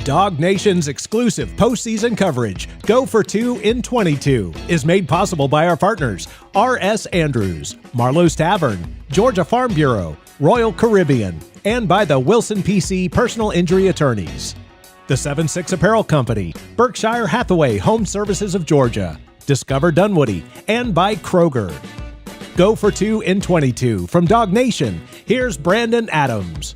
DawgNation's exclusive postseason coverage, Go for 2 in 22, is made possible by our partners, R.S. Andrews, Marlowe's Tavern, Georgia Farm Bureau, Royal Caribbean, and by the Wilson PC Personal Injury Attorneys. The 7-6 Apparel Company, Berkshire Hathaway Home Services of Georgia, Discover Dunwoody, and by Kroger. Go for 2 in 22 from DawgNation. Here's Brandon Adams.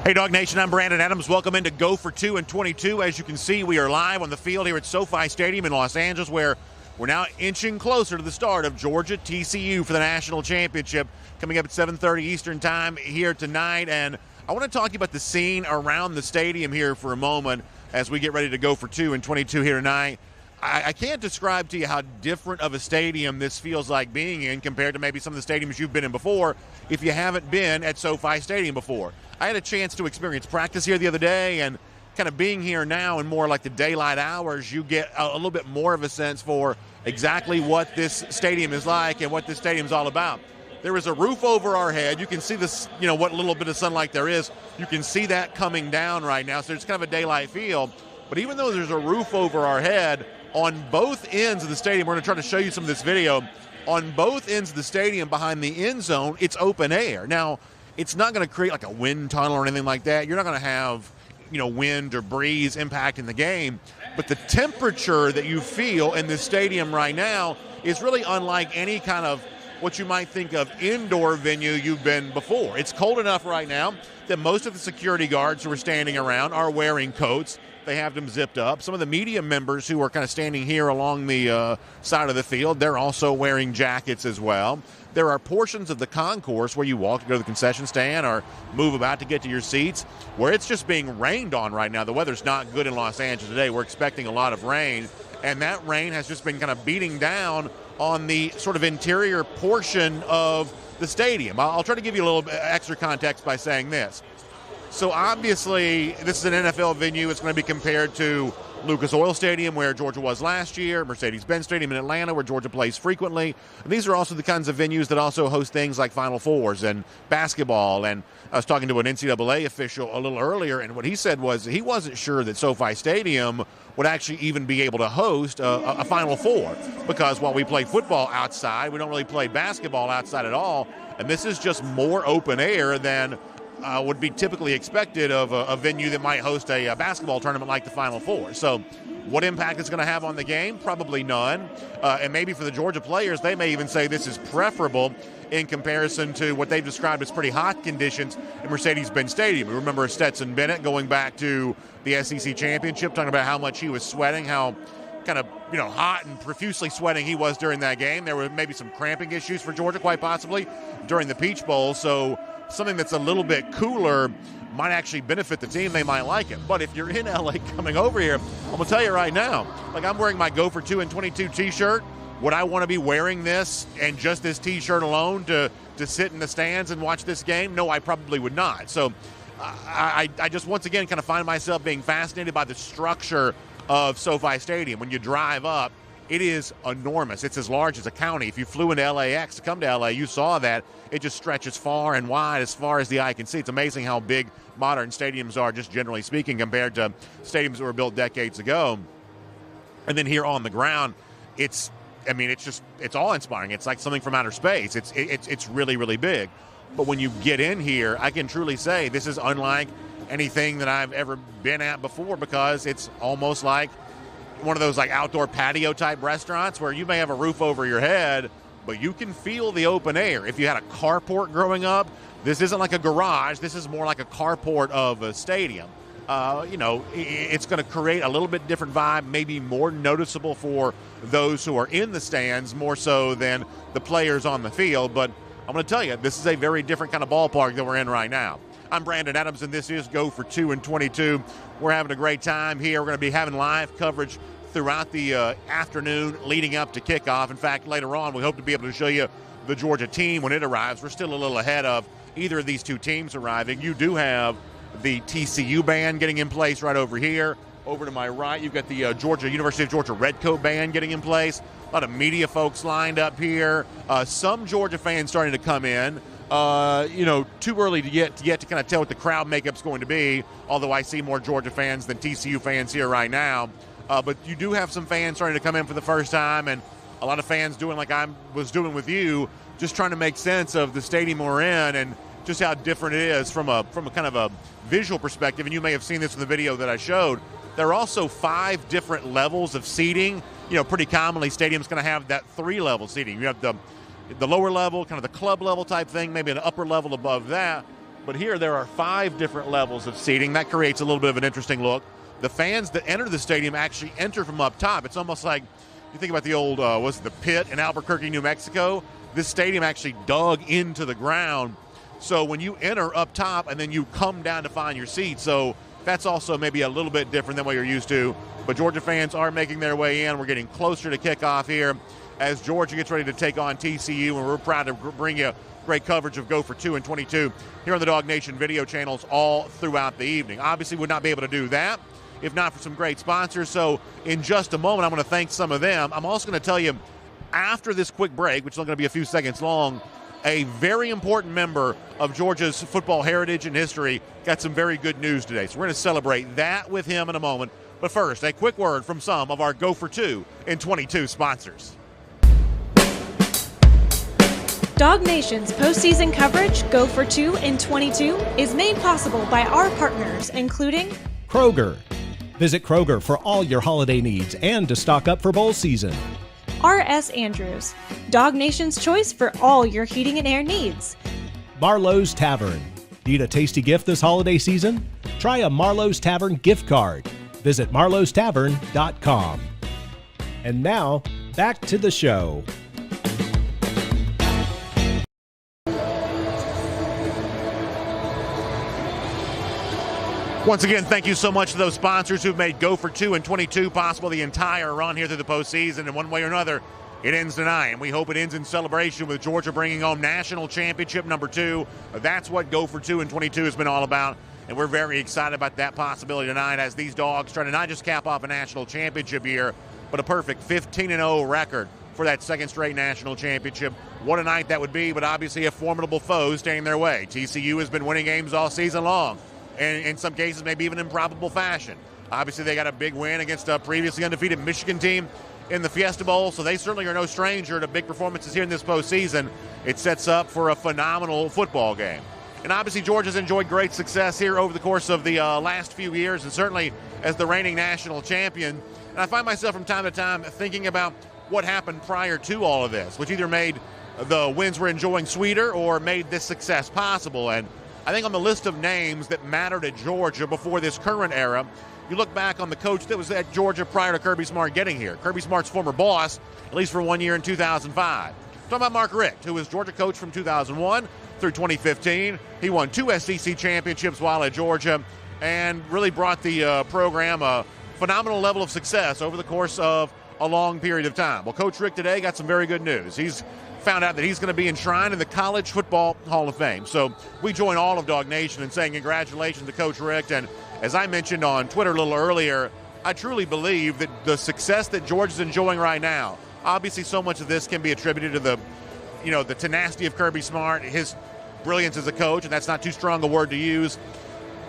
Hey, DawgNation, I'm Brandon Adams. Welcome into Go for 2 in 22. As you can see, we are live on the field here at SoFi Stadium in Los Angeles, where we're now inching closer to the start of Georgia TCU for the national championship, coming up at 7:30 Eastern time here tonight. And I want to talk to you about the scene around the stadium here for a moment as we get ready to go for 2 in 22 here tonight. I can't describe to you how different of a stadium this feels like being in compared to maybe some of the stadiums you've been in before if you haven't been at SoFi Stadium before. I had a chance to experience practice here the other day, and kind of being here now in more like the daylight hours, you get a little bit more of a sense for exactly what this stadium is like and what this stadium's all about. There is a roof over our head. You can see this, what little bit of sunlight there is. You can see that coming down right now, so there's kind of a daylight feel. But even though there's a roof over our head, on both ends of the stadium, we're going to try to show you some of this video. On both ends of the stadium behind the end zone, it's open air. Now, it's not going to create like a wind tunnel or anything like that. You're not going to have, wind or breeze impacting the game. But the temperature that you feel in this stadium right now is really unlike any kind of what you might think of indoor venue you've been before. It's cold enough right now that most of the security guards who are standing around are wearing coats. They have them zipped up. Some of the media members who are kind of standing here along the side of the field, they're also wearing jackets as well. There are portions of the concourse where you walk to go to the concession stand or move about to get to your seats where it's just being rained on right now. The weather's not good in Los Angeles today. We're expecting a lot of rain, and that rain has just been kind of beating down on the sort of interior portion of the stadium. I'll try to give you a little extra context by saying this. So obviously, this is an NFL venue. It's going to be compared to Lucas Oil Stadium, where Georgia was last year, Mercedes-Benz Stadium in Atlanta, where Georgia plays frequently. And these are also the kinds of venues that also host things like Final Fours and basketball. And I was talking to an NCAA official a little earlier, and what he said was he wasn't sure that SoFi Stadium would actually even be able to host a Final Four, because while we play football outside, we don't really play basketball outside at all. And this is just more open air than would be typically expected of a venue that might host a basketball tournament like the Final Four. So what impact it's going to have on the game? Probably none. And maybe for the Georgia players, they may even say this is preferable in comparison to what they've described as pretty hot conditions in Mercedes-Benz Stadium. We remember Stetson Bennett going back to the SEC championship, talking about how much he was sweating, how kind of hot and profusely sweating he was during that game. There were maybe some cramping issues for Georgia, quite possibly, during the Peach Bowl. So something that's a little bit cooler might actually benefit the team. They might like it. But if you're in LA coming over here, I'm going to tell you right now, like, I'm wearing my Go for 2 in 22 t-shirt. Would I want to be wearing this and just this t-shirt alone to sit in the stands and watch this game? No, I probably would not. So I just once again kind of find myself being fascinated by the structure of SoFi Stadium. When you drive up, it is enormous. It's as large as a county. If you flew into LAX to come to LA, you saw that. It just stretches far and wide as far as the eye can see. It's amazing how big modern stadiums are, just generally speaking, compared to stadiums that were built decades ago. And then here on the ground, it's awe-inspiring. It's like something from outer space. It's really, really big. But when you get in here, I can truly say this is unlike anything that I've ever been at before, because it's almost like one of those like outdoor patio type restaurants where you may have a roof over your head, but you can feel the open air. If you had a carport growing up, this isn't like a garage. This is more like a carport of a stadium. It's going to create a little bit different vibe, maybe more noticeable for those who are in the stands, more so than the players on the field. But I'm going to tell you, this is a very different kind of ballpark that we're in right now. I'm Brandon Adams, and this is Go for 2 in 22. We're having a great time here. We're going to be having live coverage throughout the afternoon leading up to kickoff. In fact, later on, we hope to be able to show you the Georgia team when it arrives. We're still a little ahead of either of these two teams arriving. You do have the TCU band getting in place right over here. Over to my right, you've got the University of Georgia Redcoat band getting in place. A lot of media folks lined up here. Some Georgia fans starting to come in. Too early to yet to kind of tell what the crowd makeup's going to be, although I see more Georgia fans than TCU fans here right now. But you do have some fans starting to come in for the first time, and a lot of fans doing like I was doing with you, just trying to make sense of the stadium we're in and just how different it is from a kind of a visual perspective. And you may have seen this in the video that I showed. There are also 5 different levels of seating. Pretty commonly, stadiums going to have that 3-level seating. You have the lower level, kind of the club level type thing, maybe an upper level above that. But here there are 5 different levels of seating. That creates a little bit of an interesting look. The fans that enter the stadium actually enter from up top. It's almost like you think about the old, the pit in Albuquerque, New Mexico? This stadium actually dug into the ground. So when you enter up top and then you come down to find your seat. So that's also maybe a little bit different than what you're used to. But Georgia fans are making their way in. We're getting closer to kickoff here as Georgia gets ready to take on TCU, and we're proud to bring you great coverage of Go for 2 and 22 here on the DawgNation video channels all throughout the evening. Obviously, would not be able to do that if not for some great sponsors. So in just a moment, I'm going to thank some of them. I'm also going to tell you, after this quick break, which is only going to be a few seconds long, a very important member of Georgia's football heritage and history got some very good news today. So we're going to celebrate that with him in a moment. But first, a quick word from some of our Go for 2 and 22 sponsors. DawgNation's postseason coverage, Go for 2 and 22, is made possible by our partners, including Kroger. Visit Kroger for all your holiday needs and to stock up for bowl season. R.S. Andrews, DawgNation's choice for all your heating and air needs. Marlowe's Tavern. Need a tasty gift this holiday season? Try a Marlowe's Tavern gift card. Visit marlowestavern.com. And now, back to the show. Once again, thank you so much to those sponsors who've made Go for 2 and 22 possible the entire run here through the postseason. In one way or another, it ends tonight, and we hope it ends in celebration with Georgia bringing home national championship number 2. That's what Go for 2 and 22 has been all about, and we're very excited about that possibility tonight as these Dogs try to not just cap off a national championship year, but a perfect 15-0 record for that second straight national championship. What a night that would be, but obviously a formidable foe standing their way. TCU has been winning games all season long, and in some cases maybe even in improbable fashion. Obviously they got a big win against a previously undefeated Michigan team in the Fiesta Bowl, so they certainly are no stranger to big performances here in this postseason. It sets up for a phenomenal football game. And obviously Georgia's enjoyed great success here over the course of the last few years, and certainly as the reigning national champion. And I find myself from time to time thinking about what happened prior to all of this, which either made the wins we're enjoying sweeter or made this success possible. And I think on the list of names that mattered at Georgia before this current era, you look back on the coach that was at Georgia prior to Kirby Smart getting here. Kirby Smart's former boss, at least for 1 year in 2005. Talking about Mark Richt, who was Georgia coach from 2001 through 2015. He won 2 SEC championships while at Georgia and really brought the program a phenomenal level of success over the course of a long period of time. Well, Coach Richt today got some very good news. He's found out that he's going to be enshrined in the College Football Hall of Fame. So we join all of DawgNation in saying congratulations to Coach Richt. And as I mentioned on Twitter a little earlier, I truly believe that the success that Georgia's enjoying right now, obviously so much of this can be attributed to the tenacity of Kirby Smart, his brilliance as a coach, and that's not too strong a word to use.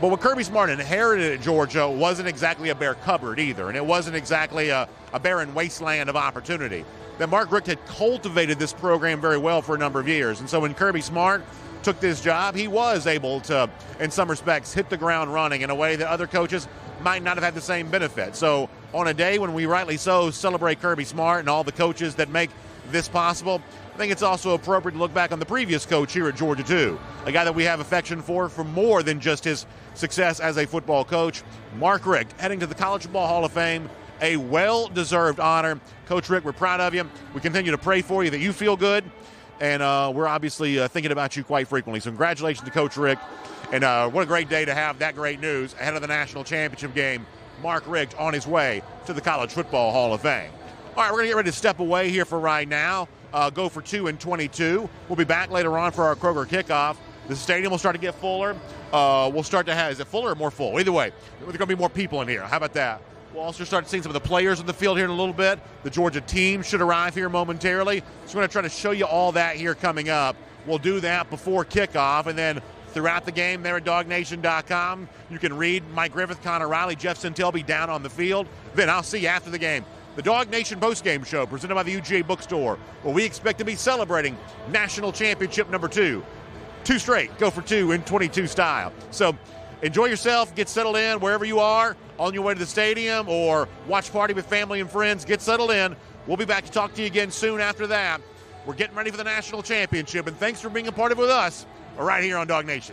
But what Kirby Smart inherited at Georgia wasn't exactly a bare cupboard either, and it wasn't exactly a barren wasteland of opportunity. That Mark Richt had cultivated this program very well for a number of years. And so when Kirby Smart took this job, he was able to, in some respects, hit the ground running in a way that other coaches might not have had the same benefit. So on a day when we rightly so celebrate Kirby Smart and all the coaches that make this possible, I think it's also appropriate to look back on the previous coach here at Georgia too. A guy that we have affection for more than just his success as a football coach. Mark Richt heading to the College Football Hall of Fame. A well-deserved honor. Coach Richt, we're proud of you. We continue to pray for you that you feel good. And we're obviously thinking about you quite frequently. So congratulations to Coach Richt. And what a great day to have that great news ahead of the national championship game. Mark Richt on his way to the College Football Hall of Fame. All right, we're going to get ready to step away here for right now. Go for 2 and 22. We'll be back later on for our Kroger kickoff. The stadium will start to get fuller. We'll start to have, is it fuller or more full? Either way, there's going to be more people in here. How about that? We'll also start seeing some of the players in the field here in a little bit. The Georgia team should arrive here momentarily. So we're going to try to show you all that here coming up. We'll do that before kickoff, and then throughout the game there at DawgNation.com, you can read Mike Griffith, Connor Riley, Jeff Centelby down on the field. Then I'll see you after the game. The DawgNation postgame show presented by the UGA Bookstore, where we expect to be celebrating National Championship number 2. 2 straight, go for 2 in 22 style. So enjoy yourself, get settled in wherever you are, on your way to the stadium or watch party with family and friends. Get settled in. We'll be back to talk to you again soon after that. We're getting ready for the National Championship, and thanks for being a part of it with us right here on DawgNation.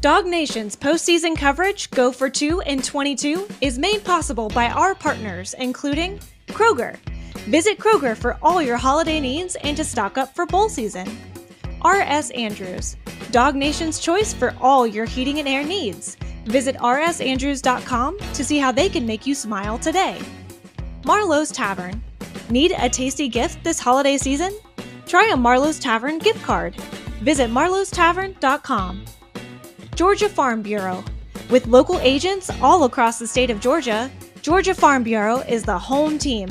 DawgNation's postseason coverage, Go for 2 in 22, is made possible by our partners, including Kroger. Visit Kroger for all your holiday needs and to stock up for bowl season. R.S. Andrews, DawgNation's choice for all your heating and air needs. Visit rsandrews.com to see how they can make you smile today. Marlowe's Tavern. Need a tasty gift this holiday season? Try a Marlowe's Tavern gift card. Visit marlowestavern.com. Georgia Farm Bureau. With local agents all across the state of Georgia, Georgia Farm Bureau is the home team.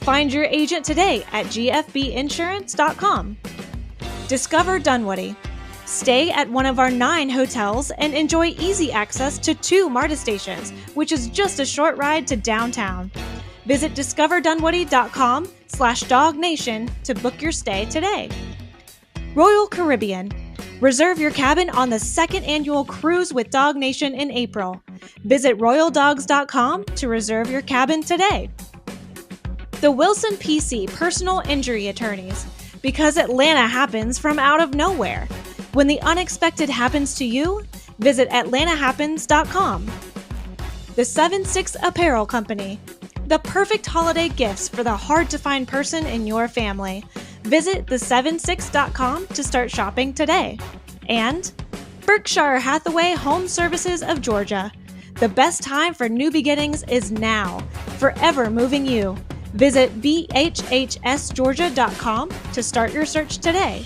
Find your agent today at gfbinsurance.com. Discover Dunwoody. Stay at one of our 9 hotels and enjoy easy access to 2 MARTA stations, which is just a short ride to downtown. Visit discoverdunwoody.com/DawgNation to book your stay today. Royal Caribbean. Reserve your cabin on the 2nd annual cruise with DawgNation in April. Visit royaldogs.com to reserve your cabin today. The Wilson PC Personal Injury Attorneys. Because Atlanta happens from out of nowhere. When the unexpected happens to you, visit atlantahappens.com. The 7-6 Apparel Company. The perfect holiday gifts for the hard-to-find person in your family. Visit the76.com to start shopping today. And Berkshire Hathaway Home Services of Georgia. The best time for new beginnings is now. Forever moving you. Visit bhhsgeorgia.com to start your search today.